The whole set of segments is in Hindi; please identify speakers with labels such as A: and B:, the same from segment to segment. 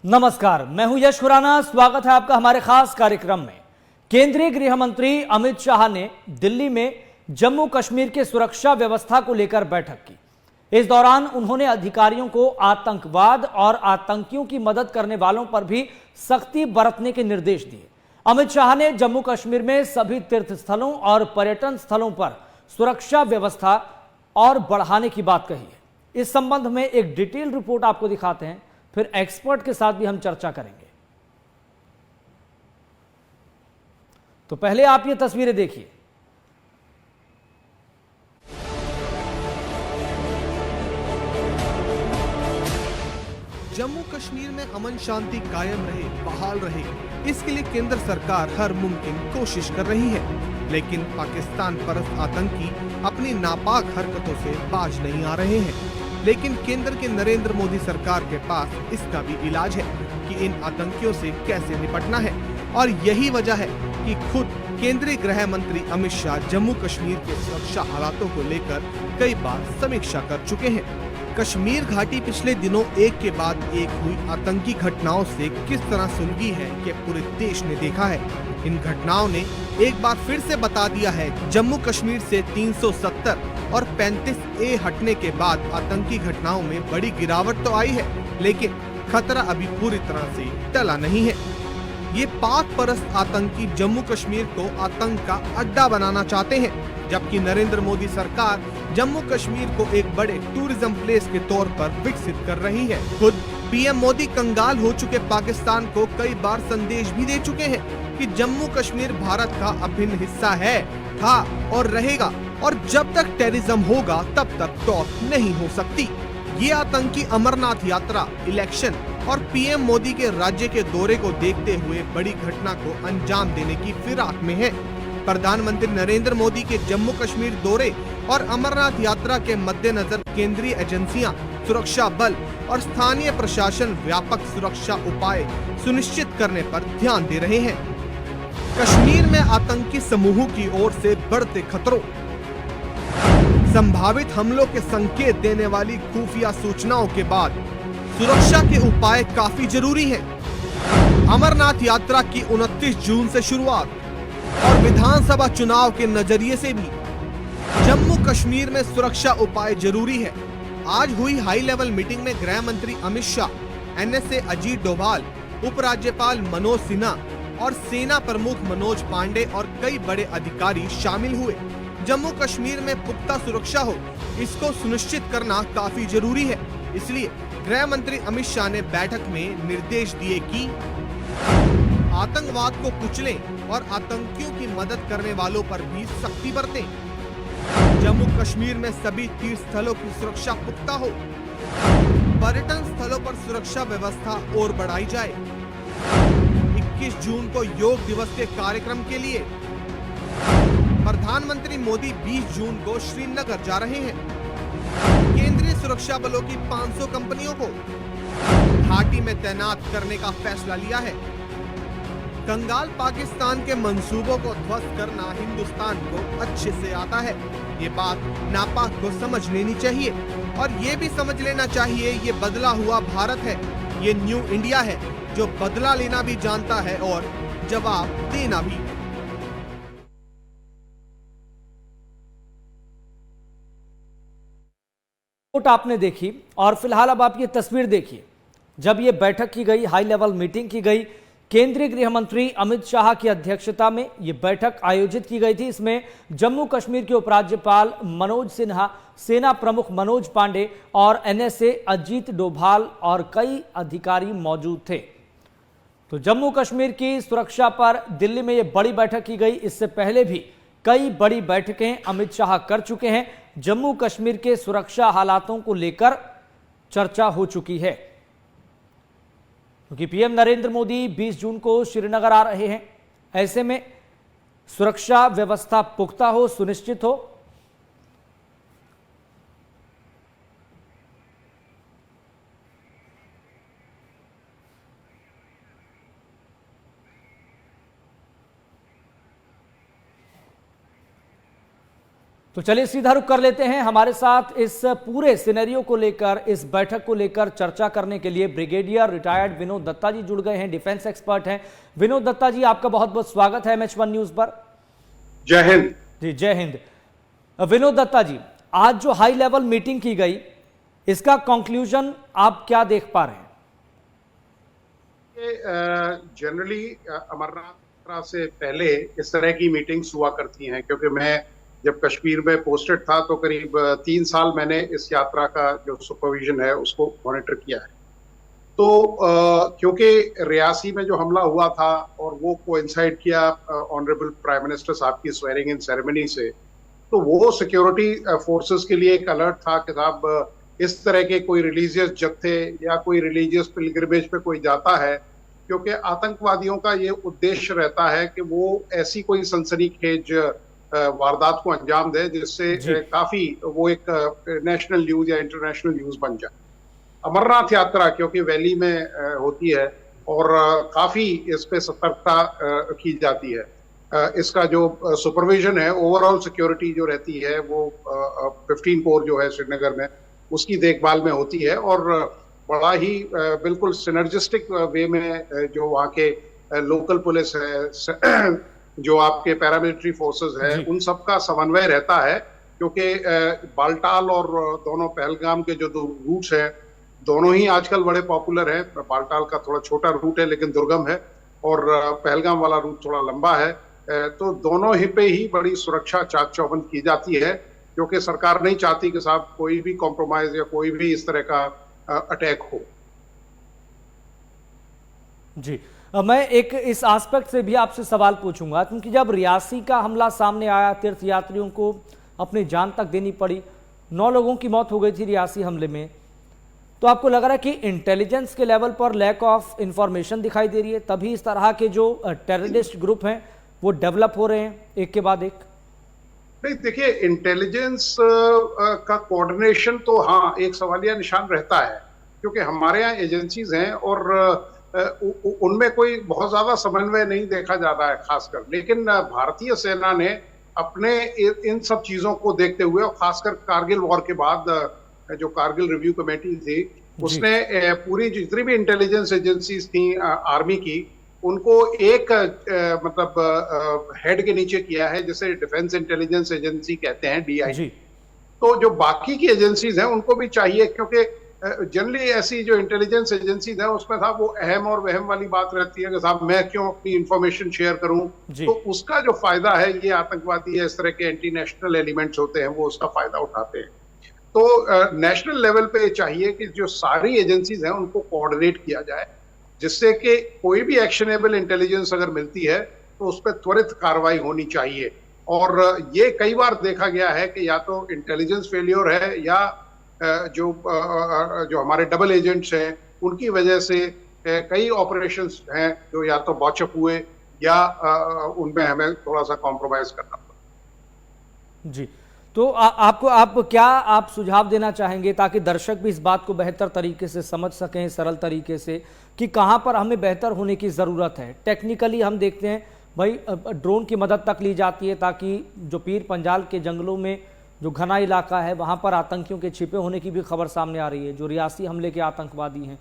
A: नमस्कार, मैं हूं यश खुराना। स्वागत है आपका हमारे खास कार्यक्रम में। केंद्रीय गृह मंत्री अमित शाह ने दिल्ली में जम्मू कश्मीर के सुरक्षा व्यवस्था को लेकर बैठक की। इस दौरान उन्होंने अधिकारियों को आतंकवाद और आतंकियों की मदद करने वालों पर भी सख्ती बरतने के निर्देश दिए। अमित शाह ने जम्मू कश्मीर में सभी तीर्थ स्थलों और पर्यटन स्थलों पर सुरक्षा व्यवस्था और बढ़ाने की बात कही है। इस संबंध में एक डिटेल रिपोर्ट आपको दिखाते हैं, फिर एक्सपर्ट के साथ भी हम चर्चा करेंगे। तो पहले आप ये तस्वीरें देखिए।
B: जम्मू कश्मीर में अमन शांति कायम रहे, बहाल रहे, इसके लिए केंद्र सरकार हर मुमकिन कोशिश कर रही है। लेकिन पाकिस्तान परस्त आतंकी अपनी नापाक हरकतों से बाज नहीं आ रहे हैं। लेकिन केंद्र के नरेंद्र मोदी सरकार के पास इसका भी इलाज है कि इन आतंकियों से कैसे निपटना है। और यही वजह है कि खुद केंद्रीय गृह मंत्री अमित शाह जम्मू कश्मीर के सुरक्षा हालातों को लेकर कई बार समीक्षा कर चुके हैं। कश्मीर घाटी पिछले दिनों एक के बाद एक हुई आतंकी घटनाओं से किस तरह सुलगी है कि पूरे देश ने देखा है। इन घटनाओं ने एक बार फिर से बता दिया है जम्मू कश्मीर से 370 और 35A हटने के बाद आतंकी घटनाओं में बड़ी गिरावट तो आई है, लेकिन खतरा अभी पूरी तरह से टला नहीं है। ये पाक परस्त आतंकी जम्मू कश्मीर को आतंक का अड्डा बनाना चाहते हैं, जबकि नरेंद्र मोदी सरकार जम्मू कश्मीर को एक बड़े टूरिज्म प्लेस के तौर पर विकसित कर रही है। खुद पीएम मोदी कंगाल हो चुके पाकिस्तान को कई बार संदेश भी दे चुके हैं कि जम्मू कश्मीर भारत का अभिन्न हिस्सा है, था और रहेगा, और जब तक टेररिज्म होगा तब तक टॉप नहीं हो सकती। ये आतंकी अमरनाथ यात्रा, इलेक्शन और पीएम मोदी के राज्य के दौरे को देखते हुए बड़ी घटना को अंजाम देने की फिराक में है। प्रधानमंत्री नरेंद्र मोदी के जम्मू कश्मीर दौरे और अमरनाथ यात्रा के मद्देनजर केंद्रीय एजेंसियां, सुरक्षा बल और स्थानीय प्रशासन व्यापक सुरक्षा उपाय सुनिश्चित करने पर ध्यान दे रहे हैं। कश्मीर में आतंकी समूहों की ओर से बढ़ते खतरों, संभावित हमलों के संकेत देने वाली खुफिया सूचनाओं के बाद सुरक्षा के उपाय काफी जरूरी हैं। अमरनाथ यात्रा की 29 जून से शुरुआत और विधानसभा चुनाव के नजरिए से भी जम्मू कश्मीर में सुरक्षा उपाय जरूरी है। आज हुई हाई लेवल मीटिंग में गृह मंत्री अमित शाह, NSA अजीत डोभाल, उपराज्यपाल मनोज सिन्हा और सेना प्रमुख मनोज पांडे और कई बड़े अधिकारी शामिल हुए। जम्मू कश्मीर में पुख्ता सुरक्षा हो, इसको सुनिश्चित करना काफी जरूरी है। इसलिए गृह मंत्री अमित शाह ने बैठक में निर्देश दिए कि आतंकवाद को कुचलें और आतंकियों की मदद करने वालों पर भी सख्ती बरतें। जम्मू कश्मीर में सभी तीर्थ स्थलों की सुरक्षा पुख्ता हो। पर्यटन स्थलों पर सुरक्षा व्यवस्था और बढ़ाई जाए। 21 जून को योग दिवस के कार्यक्रम के लिए प्रधानमंत्री मोदी 20 जून को श्रीनगर जा रहे हैं। केंद्रीय सुरक्षा बलों की 500 कंपनियों को घाटी में तैनात करने का फैसला लिया है। कंगाल पाकिस्तान के मंसूबों को ध्वस्त करना हिंदुस्तान को अच्छे से आता है। ये बात नापाक को समझ लेनी चाहिए और ये भी समझ लेना चाहिए ये बदला हुआ भारत है। ये न्यू इंडिया है जो बदला लेना भी जानता है और जवाब देना भी।
A: आपने देखी और फिलहाल अब आप ये तस्वीर देखिए। जब ये बैठक की गई, हाई लेवल मीटिंग की गई, केंद्रीय गृह मंत्री अमित शाह की अध्यक्षता में ये बैठक आयोजित की गई थी। इसमें जम्मू कश्मीर के उपराज्यपाल मनोज सिन्हा, सेना प्रमुख मनोज पांडे और NSA अजीत डोभाल और कई अधिकारी मौजूद थे। तो जम्मू कश्मीर की सुरक्षा पर दिल्ली में ये बड़ी बैठक की गई। इससे पहले भी कई बड़ी बैठकें अमित शाह कर चुके हैं। जम्मू कश्मीर के सुरक्षा हालातों को लेकर चर्चा हो चुकी है, क्योंकि पीएम नरेंद्र मोदी 20 जून को श्रीनगर आ रहे हैं। ऐसे में सुरक्षा व्यवस्था पुख्ता हो, सुनिश्चित हो। तो चलिए सीधा रुख कर लेते हैं। हमारे साथ इस पूरे सिनेरियो को लेकर, इस बैठक को लेकर चर्चा करने के लिए ब्रिगेडियर रिटायर्ड विनोद दत्ता जी जुड़ गए हैं, डिफेंस एक्सपर्ट हैं। विनोद दत्ता जी, आपका बहुत बहुत स्वागत है MH1 न्यूज पर।
C: जय हिंद
A: जी, जय हिंद। विनोद दत्ता जी, आज जो हाई लेवल मीटिंग की गई, इसका कंक्लूजन आप क्या देख पा रहे हैं?
C: जनरली अमरनाथ से पहले इस तरह की मीटिंग्स हुआ करती हैं, क्योंकि मैं जब कश्मीर में पोस्टेड था तो करीब 3 साल मैंने इस यात्रा का जो सुपरविजन है उसको मॉनिटर किया है। तो क्योंकि रियासी में जो हमला हुआ था और वो कोइंसाइड किया ऑनरेबल प्राइम मिनिस्टर साहब की स्वेरिंग इन सेरेमनी से, तो वो सिक्योरिटी फोर्सेस के लिए एक अलर्ट था कि साहब इस तरह के कोई रिलीजियस जत्थे या कोई रिलीजियस पिलग्रिमेज पे कोई जाता है, क्योंकि आतंकवादियों का ये उद्देश्य रहता है कि वो ऐसी कोई सनसनीखेज वारदात को अंजाम दे जिससे काफी वो एक नेशनल न्यूज या इंटरनेशनल न्यूज बन जाए। अमरनाथ यात्रा क्योंकि वैली में होती है और काफी इस पे सतर्कता की जाती है। इसका जो सुपरविजन है, ओवरऑल सिक्योरिटी जो रहती है वो 15 कोर जो है श्रीनगर में, उसकी देखभाल में होती है और बड़ा ही बिल्कुल सिनर्जिस्टिक वे में जो वहाँ के लोकल पुलिस है, जो आपके पैरामिलिट्री फोर्सेस है, उन सब का समन्वय रहता है। क्योंकि बालटाल और दोनों पहलगाम के जो दो रूट्स हैं, दोनों ही आजकल बड़े पॉपुलर हैं। बालटाल का थोड़ा छोटा रूट है लेकिन दुर्गम है, और पहलगाम वाला रूट थोड़ा लंबा है। तो दोनों ही पे ही बड़ी सुरक्षा चाक चौबंद की जाती है, क्योंकि सरकार नहीं चाहती कि साहब कोई भी कॉम्प्रोमाइज या कोई भी इस तरह का अटैक हो।
A: जी, मैं एक इस एस्पेक्ट से भी आपसे सवाल पूछूंगा, क्योंकि जब रियासी का हमला सामने आया, तीर्थ यात्रियों को अपनी जान तक देनी पड़ी, 9 लोगों की मौत हो गई थी रियासी हमले में, तो आपको लग रहा है कि इंटेलिजेंस के लेवल पर लैक ऑफ इंफॉर्मेशन दिखाई दे रही है, तभी इस तरह के जो टेररिस्ट ग्रुप हैं वो डेवलप हो रहे हैं एक के बाद एक?
C: नहीं, देखिए, इंटेलिजेंस का कोऑर्डिनेशन तो हाँ एक सवालिया निशान रहता है, क्योंकि हमारे यहाँ एजेंसीज हैं और उनमें कोई बहुत ज्यादा समन्वय नहीं देखा जाता है खासकर। लेकिन भारतीय सेना ने अपने इन सब चीजों को देखते हुए, और खासकर कारगिल वॉर के बाद जो कारगिल रिव्यू कमेटी थी, उसने पूरी जितनी भी इंटेलिजेंस एजेंसीज थी आर्मी की, उनको एक मतलब हेड के नीचे किया है, जिसे डिफेंस इंटेलिजेंस एजेंसी कहते हैं, DIG। तो जो बाकी की एजेंसीज हैं उनको भी चाहिए, क्योंकि जनरली ऐसी जो इंटेलिजेंस एजेंसीज हैं उसमें साहब वो अहम और वहम वाली बात रहती है कि साहब मैं क्यों अपनी इंफॉर्मेशन शेयर करूं। तो उसका जो फायदा है, ये आतंकवादी या इस तरह के एंटी नेशनल एलिमेंट्स होते हैं वो उसका फायदा उठाते हैं। तो नेशनल लेवल पे चाहिए कि जो सारी एजेंसीज हैं उनको कोऑर्डिनेट किया जाए, जिससे कि कोई भी एक्शनेबल इंटेलिजेंस अगर मिलती है तो उस पर त्वरित कार्रवाई होनी चाहिए। और ये कई बार देखा गया है कि या तो इंटेलिजेंस फेलियर है या जो हमारे डबल एजेंट्स हैं उनकी वजह से कई ऑपरेशंस हैं जो या तो बॉचअप हुए या उनमें हमें थोड़ा सा कॉम्प्रोमाइज करना पड़ा।
A: जी, तो आप क्या सुझाव देना चाहेंगे ताकि दर्शक भी इस बात को बेहतर तरीके से समझ सकें, सरल तरीके से, कि कहां पर हमें बेहतर होने की ज़रूरत है? टेक्निकली हम देखते हैं भाई, ड्रोन की मदद तक ली जाती है ताकि जो पीर पंजाल के जंगलों में जो घना इलाका है वहां पर आतंकियों के छिपे होने की भी खबर सामने आ रही है, जो रियासी हमले के आतंकवादी हैं।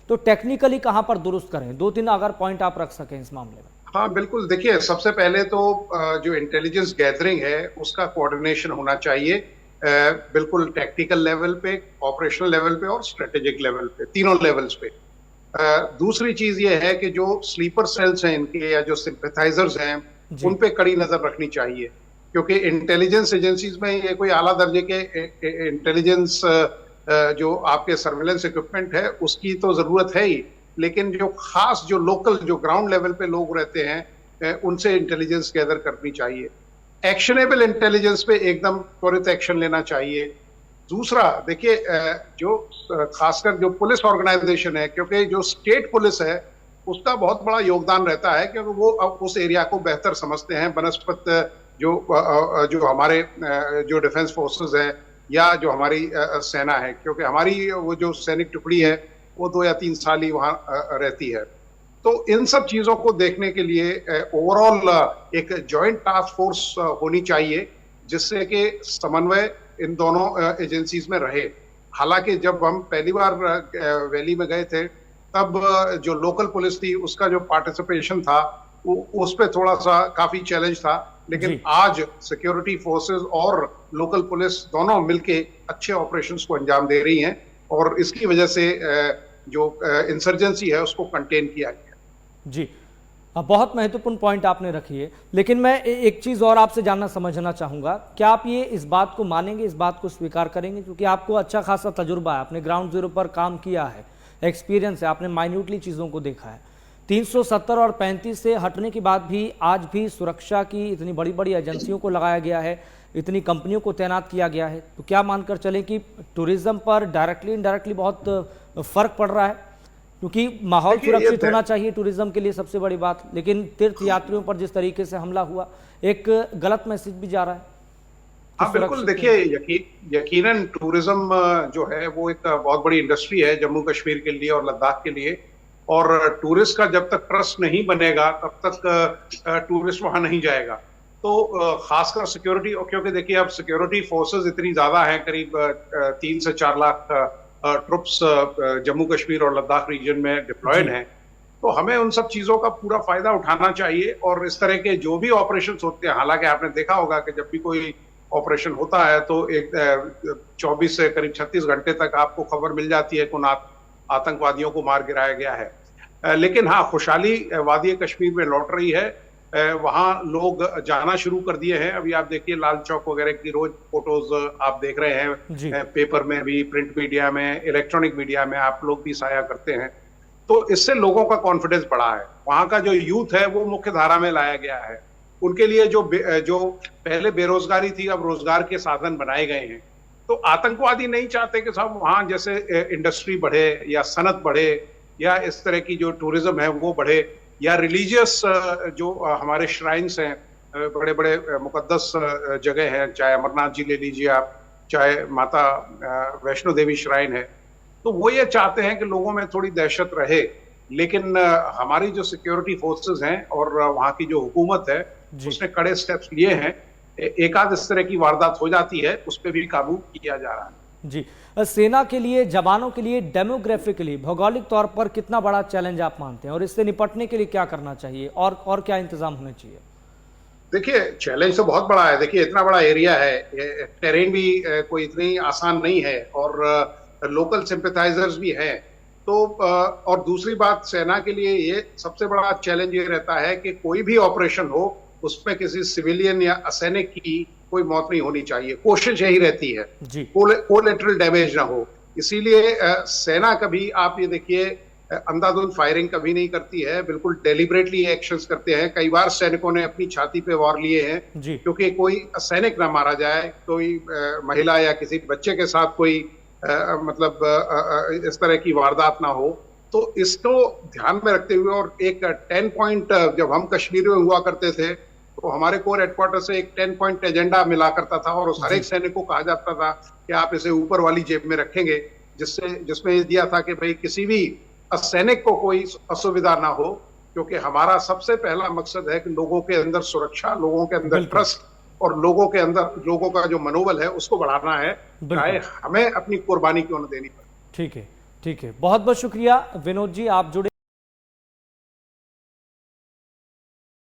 A: तो टेक्निकली कहां पर दुरुस्त करें? 2-3 अगर पॉइंट आप रख सकें इस मामले में।
C: हाँ बिल्कुल, देखिए, सबसे पहले तो जो इंटेलिजेंस गैदरिंग है उसका कोऑर्डिनेशन होना चाहिए, बिल्कुल टेक्निकल लेवल पे, ऑपरेशनल लेवल पे और स्ट्रेटेजिक लेवल पे, तीनों लेवल्स पे। दूसरी चीज ये है कि जो स्लीपर सेल्स हैं इनके या जो सिंपैथाइजर्स हैं उन पे कड़ी नजर रखनी चाहिए, क्योंकि इंटेलिजेंस एजेंसीज में ये कोई आला दर्जे के इंटेलिजेंस जो आपके सर्वेलेंस इक्विपमेंट है उसकी तो जरूरत है ही, लेकिन जो खास जो लोकल जो ग्राउंड लेवल पे लोग रहते हैं उनसे इंटेलिजेंस गैदर करनी चाहिए। एक्शनेबल इंटेलिजेंस पे एकदम त्वरित एक्शन लेना चाहिए। दूसरा, देखिए, जो खासकर जो पुलिस ऑर्गेनाइजेशन है, क्योंकि जो स्टेट पुलिस है उसका बहुत बड़ा योगदान रहता है, क्योंकि वो उस एरिया को बेहतर समझते हैं बनस्पत जो हमारे जो डिफेंस फोर्सेस हैं या जो हमारी सेना है, क्योंकि हमारी वो जो सैनिक टुकड़ी है वो 2 या 3 साल ही वहां रहती है। तो इन सब चीजों को देखने के लिए ओवरऑल एक जॉइंट टास्क फोर्स होनी चाहिए, जिससे कि समन्वय इन दोनों एजेंसीज में रहे। हालांकि जब हम पहली बार वैली में गए थे तब जो लोकल पुलिस थी उसका जो पार्टिसिपेशन था उस पे थोड़ा सा काफी चैलेंज था, लेकिन आज सिक्योरिटी फोर्सेस और लोकल पुलिस दोनों मिलके अच्छे ऑपरेशंस को अंजाम दे रही हैं और इसकी वजह से जो इंसर्जेंसी है उसको कंटेन किया गया।
A: जी, बहुत महत्वपूर्ण पॉइंट आपने रखी है, लेकिन मैं एक चीज़ और आपसे जानना समझना चाहूँगा, क्या आप ये इस बात को मानेंगे, इस बात को स्वीकार करेंगे, क्योंकि आपको अच्छा खासा तजुर्बा है, आपने ग्राउंड जीरो पर काम किया है, एक्सपीरियंस है, आपने माइन्यूटली चीज़ों को देखा है। 370 और 35 से हटने के बाद भी आज भी सुरक्षा की इतनी बड़ी बड़ी एजेंसियों को लगाया गया है, इतनी कंपनियों को तैनात किया गया है, तो क्या मानकर चलें कि टूरिज्म पर डायरेक्टली इनडायरेक्टली बहुत फर्क पड़ रहा है? क्योंकि माहौल सुरक्षित होना चाहिए टूरिज्म के लिए, सबसे बड़ी बात, लेकिन तीर्थ यात्रियों पर जिस तरीके से हमला हुआ, एक गलत मैसेज भी जा रहा है।
C: हाँ बिल्कुल, देखिए यकीनन टूरिज्म जो है वो एक बहुत बड़ी इंडस्ट्री है जम्मू कश्मीर के लिए और लद्दाख के लिए, और टूरिस्ट का जब तक ट्रस्ट नहीं बनेगा तब तक टूरिस्ट वहां नहीं जाएगा। तो खासकर सिक्योरिटी, क्योंकि देखिए अब सिक्योरिटी फोर्सेस इतनी ज्यादा हैं, करीब 3 से 4 लाख ट्रुप्स जम्मू कश्मीर और लद्दाख रीजन में डिप्लॉयड हैं, तो हमें उन सब चीजों का पूरा फायदा उठाना चाहिए। और इस तरह के जो भी ऑपरेशंस होते हैं, हालांकि आपने देखा होगा कि जब भी कोई ऑपरेशन होता है तो एक 24 से करीब 36 घंटे तक आपको खबर मिल जाती है कि आतंकवादियों को मार गिराया गया है। लेकिन हाँ, खुशहाली वादी कश्मीर में लौट रही है, वहां लोग जाना शुरू कर दिए हैं। अभी आप देखिए लाल चौक वगैरह की रोज फोटोज आप देख रहे हैं, पेपर में भी, प्रिंट मीडिया में, इलेक्ट्रॉनिक मीडिया में आप लोग भी साया करते हैं, तो इससे लोगों का कॉन्फिडेंस बढ़ा है। वहां का जो यूथ है वो मुख्य धारा में लाया गया है, उनके लिए जो पहले बेरोजगारी थी अब रोजगार के साधन बनाए गए हैं। तो आतंकवादी नहीं चाहते कि सब वहां जैसे इंडस्ट्री बढ़े या सनत बढ़े या इस तरह की जो टूरिज्म है वो बढ़े, या रिलीजियस जो हमारे श्राइन्स हैं, बड़े बड़े मुकद्दस जगह हैं, चाहे अमरनाथ जी ले लीजिए आप, चाहे माता वैष्णो देवी श्राइन है, तो वो ये चाहते हैं कि लोगों में थोड़ी दहशत रहे। लेकिन हमारी जो सिक्योरिटी फोर्सेस हैं और वहाँ की जो हुकूमत है उसने कड़े स्टेप्स लिए हैं। एक आध इस तरह की वारदात हो जाती है, उस पर भी काबू किया जा रहा है।
A: जी, सेना के लिए, जवानों के लिए, डेमोग्राफिकली, भौगोलिक तौर पर कितना बड़ा चैलेंज आप मानते हैं, और इससे निपटने के लिए क्या करना चाहिए और क्या इंतजाम होने चाहिए?
C: देखिए चैलेंज तो बहुत बड़ा है। देखिए इतना बड़ा एरिया है, टेरेन भी कोई इतनी आसान नहीं है, और लोकल सिंपैथाइजर्स भी हैं। तो और दूसरी बात, सेना के लिए ये सबसे बड़ा चैलेंज ये रहता है कि कोई भी ऑपरेशन हो उसमें किसी सिविलियन या असैनिक की कोई मौत नहीं होनी चाहिए। कोशिश यही रहती है कोलैटरल डैमेज ना हो। इसीलिए सेना कभी, आप ये देखिए, अंधाधुंध फायरिंग कभी नहीं करती है, बिल्कुल डेलिबरेटली एक्शंस करते हैं। कई बार सैनिकों ने अपनी छाती पे वार लिए हैं क्योंकि कोई सैनिक ना मारा जाए, कोई महिला या किसी बच्चे के साथ कोई इस तरह की वारदात ना हो। तो इसको ध्यान में रखते हुए, और एक 10 पॉइंट, जब हम कश्मीर में हुआ करते थे तो हमारे कोर हेडक्वार्टर से एक 10 पॉइंट एजेंडा मिला करता था, और उस हर एक सैनिक को कहा जाता था कि आप इसे ऊपर वाली जेब में रखेंगे, जिसमें ये दिया था कि भाई किसी भी सैनिक को कोई असुविधा ना हो, क्योंकि हमारा सबसे पहला मकसद है कि लोगों के अंदर सुरक्षा, लोगों के अंदर ट्रस्ट, और लोगों का जो मनोबल है उसको बढ़ाना है, चाहे हमें अपनी कुर्बानी क्यों न देनी पड़े।
A: ठीक है, बहुत बहुत शुक्रिया विनोद जी, आप जुड़े।